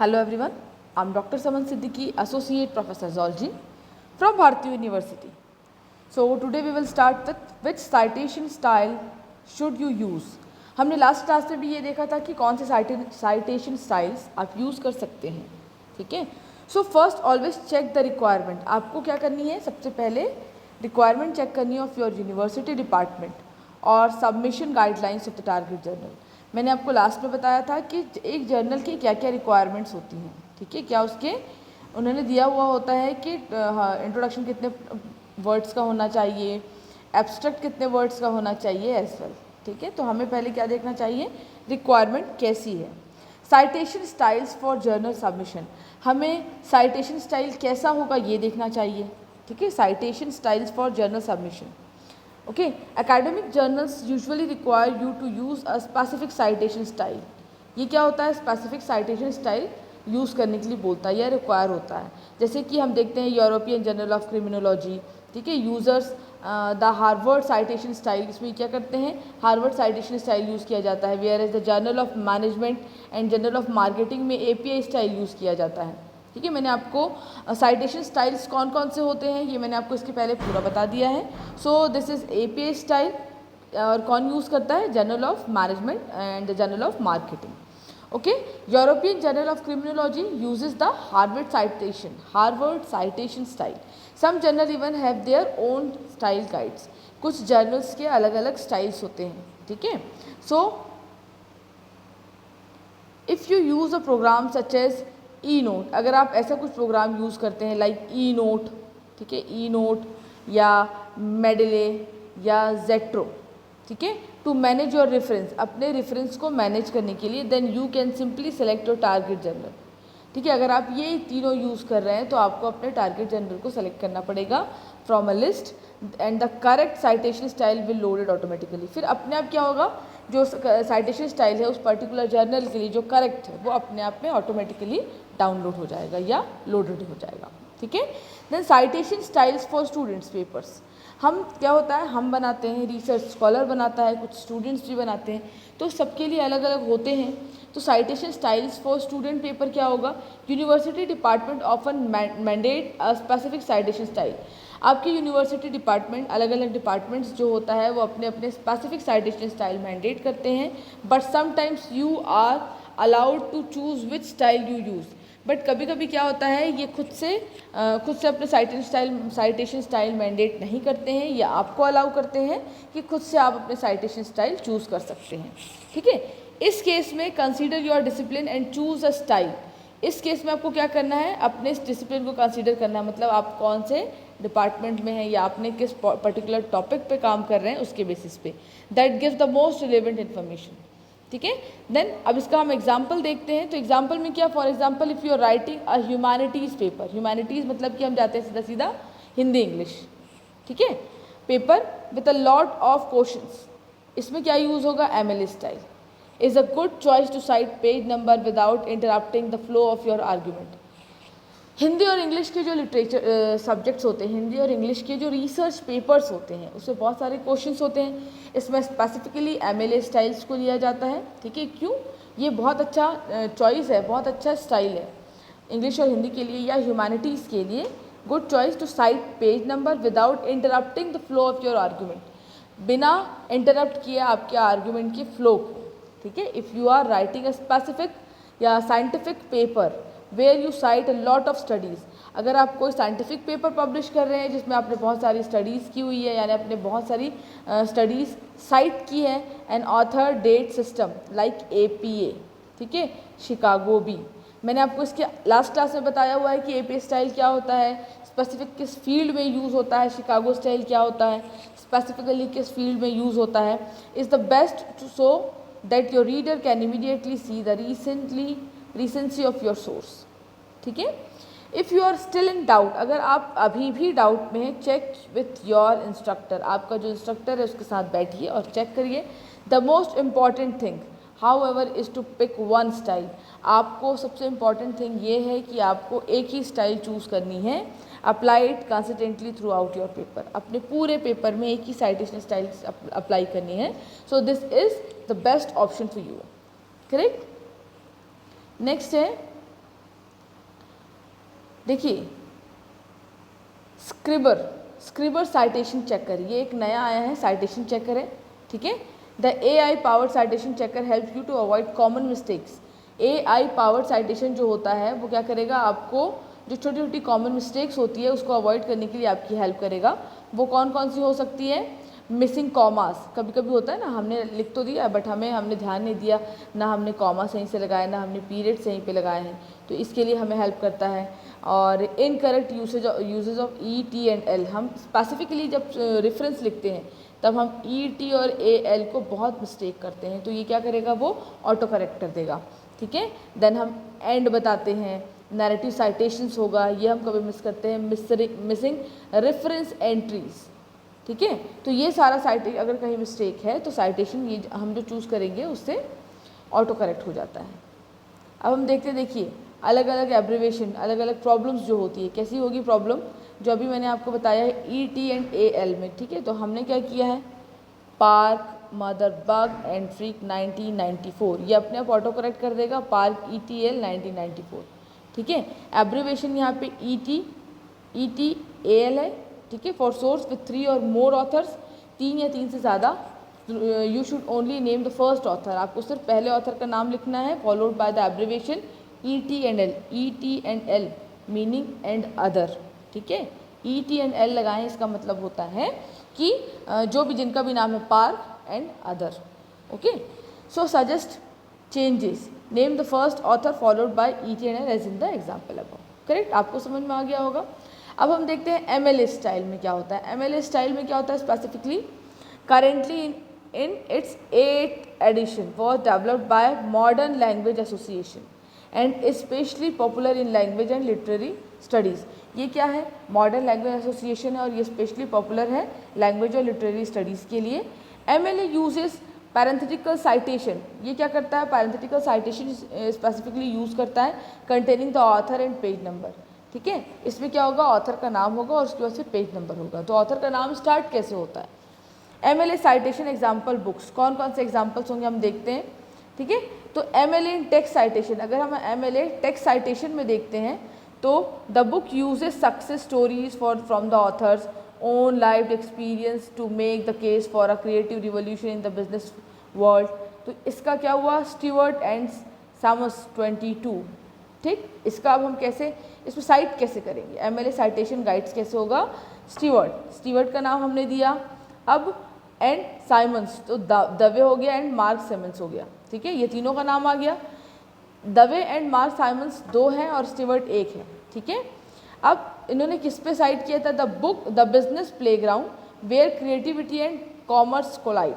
Hello everyone, I'm Dr. Saman Siddiqui, Associate Professor Zoology from Bharati University. So today we will start with which citation style should you use. हमने last class में भी ये देखा था कि कौन से citation styles आप यूज़ कर सकते हैं, ठीक है. So first always check the requirement. आपको क्या करनी है, सबसे पहले रिक्वायरमेंट चेक करनी है ऑफ योर यूनिवर्सिटी डिपार्टमेंट और submission guidelines of the target journal. मैंने आपको लास्ट में बताया था कि एक जर्नल की क्या क्या रिक्वायरमेंट्स होती हैं, ठीक है. क्या उसके उन्होंने दिया हुआ होता है कि इंट्रोडक्शन कितने वर्ड्स का होना चाहिए, एब्स्ट्रैक्ट कितने वर्ड्स का होना चाहिए एज वेल, ठीक है. तो हमें पहले क्या देखना चाहिए, रिक्वायरमेंट कैसी है. Citation styles for journal submission, हमें साइटेशन स्टाइल कैसा होगा ये देखना चाहिए, ठीक है. Citation styles for journal submission. Okay, academic journals usually require you to use a specific citation style. ये क्या होता है, specific citation style यूज़ करने के लिए बोलता है या रिक्वायर होता है. जैसे कि हम देखते हैं यूरोपियन जर्नल ऑफ क्रिमिनोलॉजी, ठीक है, users the Harvard citation style, इसमें क्या करते हैं, हार्वर्ड साइटेशन स्टाइल यूज़ किया जाता है. Whereas the journal of management and journal of marketing में API स्टाइल यूज़ किया जाता है, ठीक है. मैंने आपको साइटेशन स्टाइल्स कौन कौन से होते हैं ये मैंने आपको इसके पहले पूरा बता दिया है. So this is API style और कौन यूज़ करता है, journal of management and journal of marketing. Okay, European journal of criminology uses the Harvard citation style. Some journal even have their own style guides. कुछ journals के अलग अलग styles होते हैं, ठीक है. So if you use a program such as E-नोट, अगर आप ऐसा कुछ प्रोग्राम यूज़ करते हैं लाइक E-नोट, ठीक है, E-नोट या मेडले या जेट्रो, ठीक है, टू मैनेज योर रेफरेंस, अपने रेफरेंस को मैनेज करने के लिए, then you can simply select your target journal, ठीक है. अगर आप ये तीनों यूज़ कर रहे हैं तो आपको अपने टारगेट जर्नल को सेलेक्ट करना पड़ेगा from a list and the correct citation style will loaded automatically. फिर अपने आप क्या होगा, जो साइटेशन स्टाइल है उस पर्टिकुलर जर्नल के लिए जो करेक्ट है वो अपने आप में ऑटोमेटिकली डाउनलोड हो जाएगा या लोडेड हो जाएगा, ठीक है. Then citation styles for students papers, हम क्या होता है, हम बनाते हैं, रिसर्च स्कॉलर बनाता है, कुछ स्टूडेंट्स भी बनाते हैं, तो सबके लिए अलग अलग होते हैं. तो citation styles for student paper क्या होगा, university department often mandate a specific citation style. आपकी यूनिवर्सिटी डिपार्टमेंट, अलग अलग डिपार्टमेंट्स जो होता है वो अपने अपने स्पेसिफिक साइटेशन स्टाइल मैंडेट करते हैं, but sometimes you are allowed to choose which style you use. बट कभी कभी क्या होता है, ये खुद से अपने साइटेशन स्टाइल मैंडेट नहीं करते हैं या आपको अलाउ करते हैं कि खुद से आप अपने साइटेशन स्टाइल चूज़ कर सकते हैं, ठीक है. इस केस में consider your discipline and choose a style. इस केस में आपको क्या करना है, अपने इस डिसिप्लिन को कंसीडर करना है, मतलब आप कौन से डिपार्टमेंट में हैं या आपने किस पर्टिकुलर टॉपिक पे काम कर रहे हैं उसके बेसिस पे. That gives the most relevant information, ठीक है. देन अब इसका हम एग्जाम्पल देखते हैं. तो एग्जाम्पल में क्या, for example if you are writing a humanities paper, humanities मतलब कि हम जाते हैं सीधा सीधा हिंदी इंग्लिश, ठीक है, paper with a lot of questions, इसमें क्या यूज़ होगा, MLA style is a good choice to cite page number without interrupting the flow of your argument. Hindi और इंग्लिश के जो लिटरेचर सब्जेक्ट्स होते हैं, हिंदी और इंग्लिश के जो रिसर्च पेपर्स होते हैं उसमें बहुत सारे क्वेश्चंस होते हैं. इसमें स्पेसिफिकली MLA स्टाइल्स को लिया जाता है, ठीक है. क्यों, ये बहुत अच्छा चॉइस है, बहुत अच्छा स्टाइल है इंग्लिश और हिंदी के लिए या ह्यूमैनिटीज़ के लिए. Good choice to cite page number without interrupting the flow of your argument, बिना इंटरप्ट किए आपके आर्ग्यूमेंट के फ्लो को, ठीक है. If you are writing a specific या scientific paper where you cite a lot of studies, अगर आप कोई साइंटिफिक पेपर पब्लिश कर रहे हैं जिसमें आपने बहुत सारी स्टडीज़ की हुई है, यानी आपने बहुत सारी स्टडीज़ साइट की है, an author date system like APA, ठीक है, शिकागो बी. मैंने आपको इसके लास्ट क्लास में बताया हुआ है कि APA स्टाइल क्या होता है, स्पेसिफिक किस फील्ड में यूज़ होता है, शिकागो स्टाइल क्या होता है, स्पेसिफिकली किस फील्ड में यूज़ होता है. Is the best so that your reader can immediately see the recency of your source, ठीक है. If you are still in doubt, अगर आप अभी भी डाउट में हैं, चेक विथ योर इंस्ट्रक्टर, आपका जो इंस्ट्रक्टर है उसके साथ बैठिए और चेक करिए. The most important thing however is to pick one style. आपको सबसे इम्पॉर्टेंट थिंग ये है कि आपको एक ही स्टाइल चूज़ करनी है. Apply it consistently through out your paper, अपने पूरे पेपर में एक ही साइटेशन स्टाइल अप्लाई करनी है. So this is the best option for you, correct. Next है देखिए स्क्रिबर साइटेशन चेकर, ये एक नया आया है, साइटेशन चेकर है, ठीक है। The AI powered citation checker help you to avoid common mistakes. AI powered citation जो होता है वो क्या करेगा, आपको जो छोटी छोटी कॉमन मिस्टेक्स होती है उसको अवॉइड करने के लिए आपकी हेल्प करेगा। वो कौन कौन सी हो सकती है? मिसिंग कॉमास, कभी कभी होता है ना, हमने लिख तो दिया बट हमने ध्यान नहीं दिया, ना हमने कॉमा सही से लगाया, ना हमने पीरियड सही पे लगाए हैं, तो इसके लिए हमें हेल्प करता है। और incorrect usage of ET and L, हम स्पेसिफिकली जब रेफरेंस लिखते हैं तब हम ET और AL को बहुत मिस्टेक करते हैं, तो ये क्या करेगा, वो ऑटो करेक्ट कर देगा, ठीक है। देन हम एंड बताते हैं, नैरेटिव साइटेशंस होगा, ये हम कभी मिस करते हैं, मिसिंग रेफरेंस एंट्रीज, ठीक है। तो ये सारा साइटेशन, अगर कहीं मिस्टेक है तो साइटेशन ये हम जो चूज़ करेंगे उससे ऑटो करेक्ट हो जाता है। अब हम देखते हैं, देखिए अलग अलग एब्रिवेशन, अलग अलग प्रॉब्लम्स जो होती है, कैसी होगी प्रॉब्लम, जो अभी मैंने आपको बताया है ET एंड AL में, ठीक है। तो हमने क्या किया है, park, mother bug and freak 1994, ये अपने आप ऑटो करेक्ट कर देगा, पार्क ETL 1994, ठीक है। एब्रिवेशन यहाँ पे ET AL है, ठीक है। फॉर सोर्स विथ 3 और मोर ऑथर्स, 3 या 3 से ज़्यादा, you should only name the first author, आपको सिर्फ पहले ऑथर का नाम लिखना है, followed by the abbreviation ET and L meaning and other, ठीक है। ET एंड L लगाएं, इसका मतलब होता है कि जो भी जिनका भी नाम है, Park and other, okay. So suggest changes, name the first author followed by ET and L as in the example above, correct, आपको समझ में आ गया होगा। अब हम देखते हैं MLA स्टाइल में क्या होता है। MLA स्टाइल में क्या होता है specifically, currently in its 8th edition was developed by Modern Language Association and is especially popular in language and literary studies। ये क्या है, मॉडर्न लैंग्वेज एसोसिएशन है और ये स्पेशली पॉपुलर है लैंग्वेज और लिटरेरी स्टडीज़ के लिए। MLA यूजेस पैरेंथेटिकल साइटेशन, ये क्या करता है, पैरेंथेटिकल साइटेशन स्पेसिफिकली यूज़ करता है, containing the author and page number, ठीक है। इसमें क्या होगा, ऑथर का नाम होगा और उसके बाद से पेज नंबर होगा। तो ऑथर का नाम स्टार्ट कैसे होता है, MLA साइटेशन एग्जाम्पल बुक्स, कौन कौन से एग्जाम्पल्स होंगे हम देखते हैं, ठीक है। तो MLA इन टेक्स्ट साइटेशन, अगर हम MLA टेक्स्ट साइटेशन में देखते हैं तो the book uses success stories from the author's own life experience to make the case for a creative revolution in the business world. तो इसका क्या हुआ, स्टीवर्ट एंड सामस 22, ठीक। इसका अब हम कैसे, इसमें साइट कैसे करेंगे, MLA साइटेशन गाइड्स कैसे होगा, स्टीवर्ट का नाम हमने दिया, अब एंड साइमंस, तो दवे हो गया एंड मार्क साइमंस हो गया, ठीक है, ये तीनों का नाम आ गया। दवे एंड मार्क साइमंस 2 हैं और स्टीवर्ट 1 है, ठीक है। अब इन्होंने किस पे साइट किया था, the book the business playground where creativity and commerce collide,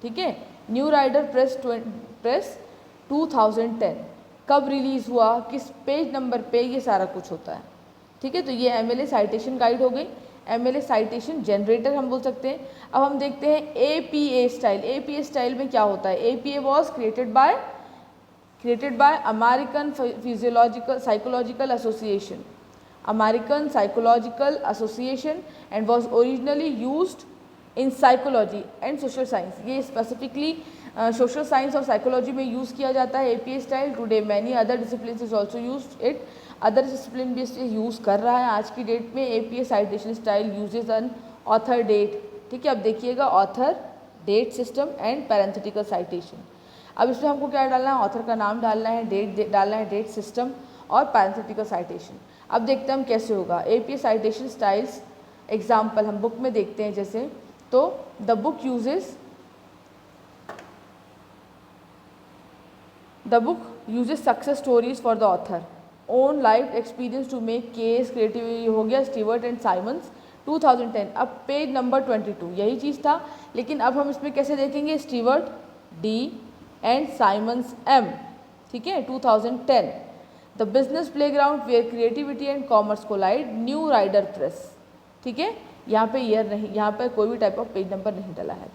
ठीक है। न्यू राइडर प्रेस 2010, कब रिलीज़ हुआ, किस पेज नंबर पे, ये सारा कुछ होता है, ठीक है। तो ये MLA साइटेशन गाइड हो गई, MLA साइटेशन जनरेटर हम बोल सकते हैं। अब हम देखते हैं APA स्टाइल। APA स्टाइल में क्या होता है, APA was created by American psychological association, American psychological association and was originally used in psychology and social science. ये स्पेसिफिकली सोशल साइंस और साइकोलॉजी में यूज़ किया जाता है APA style. Today many other discipline is also used it, other discipline भी इसे use कर रहा है आज की डेट में। APA citation style uses an author date, ठीक है। अब देखिएगा, author date system and parenthetical citation. अब इसमें हमको क्या डालना है, ऑथर का नाम डालना है, डेट डालना है, डेट सिस्टम और पैरेंथेटिकल साइटेशन। अब देखते हैं हम कैसे होगा APA साइटेशन स्टाइल्स एग्जाम्पल हम बुक में देखते हैं जैसे, तो the book uses success stories for the author own life experience to make case, creativity हो गया स्टीवर्ट एंड साइमंस 2010। अब पेज नंबर 22 यही चीज़ था, लेकिन अब हम इसमें कैसे देखेंगे, Stewart D and Simmons M, ठीक है, 2010। The business playground where creativity and commerce collide, new rider press, ठीक है। यहाँ पे ईयर नहीं, यहाँ पर कोई भी टाइप ऑफ पेज नंबर नहीं डला है,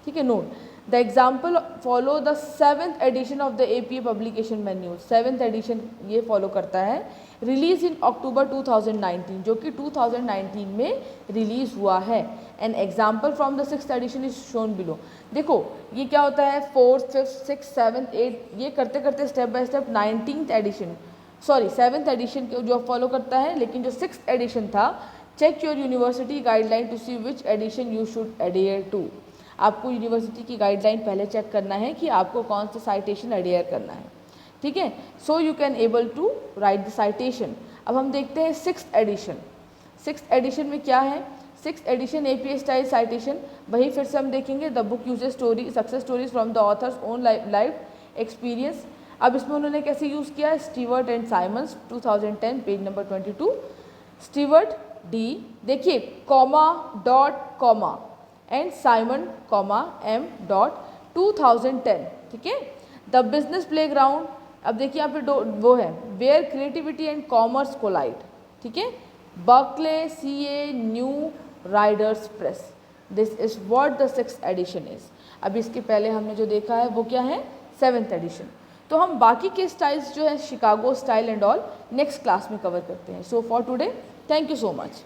ठीक है। Note the example follow the 7th edition of the APA publication manual, 7th edition ये फॉलो करता है, रिलीज इन अक्टूबर 2019, जो कि 2019 में रिलीज़ हुआ है। An example from the 6th edition is shown below. देखो ये क्या होता है, 4th 5th 6th 7th 8th ये करते करते step by step 19th edition sorry 7th edition जो फॉलो करता है, लेकिन जो 6th एडिशन था, check your university guideline to see which edition you should adhere to. आपको यूनिवर्सिटी की गाइडलाइन पहले चेक करना है कि आपको कौन सा साइटेशन एडियर करना है, ठीक है। So you can able to write the citation. अब हम देखते हैं 6th एडिशन। 6th एडिशन में क्या है? 6th addition APA style citation, वही फिर से हम देखेंगे। The book uses story success stories from the author's own life experience. अब इसमें उन्होंने कैसे यूज़ किया? Stewart and Simmons 2010 page number 22। Stewart D, देखिए comma dot comma and Simon comma M dot 2010, ठीक है। द बिजनेस प्लेग्राउंड, अब देखिए यहाँ पे वो है where creativity and commerce collide, ठीक है। Berkeley CA new riders press, this is what the 6th edition is. अब इसके पहले हमने जो देखा है वो क्या है? 7th addition. तो हम बाकी के स्टाइल्स जो है Chicago style and all next class में कवर करते हैं। So for today thank you so much.